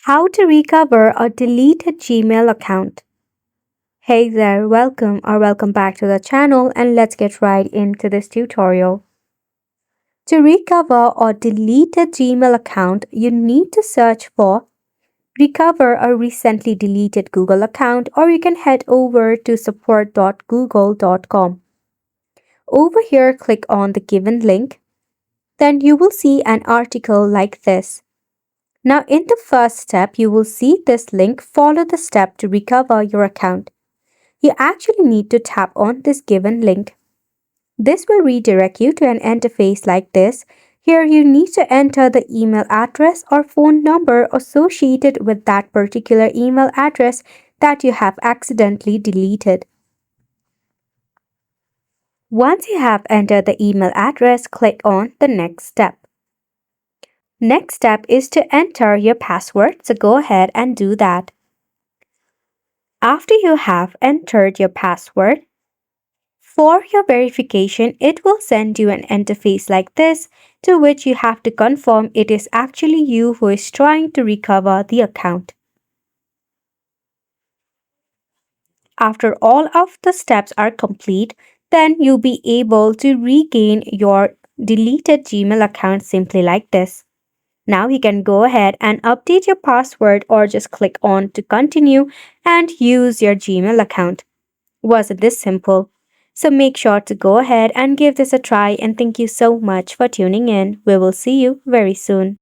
How to recover a deleted Gmail account. Hey there, welcome back to the channel, and let's get right into this tutorial. To recover a deleted Gmail account, you need to search for recover a recently deleted Google account, or you can head over to support.google.com. Over here, click on the given link. Then you will see an article like this. Now, in the first step, you will see this link. Follow the step to recover your account. You actually need to tap on this given link. This will redirect you to an interface like this. Here, you need to enter the email address or phone number associated with that particular email address that you have accidentally deleted. Once you have entered the email address, click on the next step. Next step is to enter your password, so go ahead and do that. After you have entered your password, for your verification, it will send you an interface like this, to which you have to confirm it is actually you who is trying to recover the account. After all of the steps are complete, then you'll be able to regain your deleted Gmail account simply like this. Now you can go ahead and update your password or just click on to continue and use your Gmail account. Wasn't this simple? So make sure to go ahead and give this a try, and thank you so much for tuning in. We will see you very soon.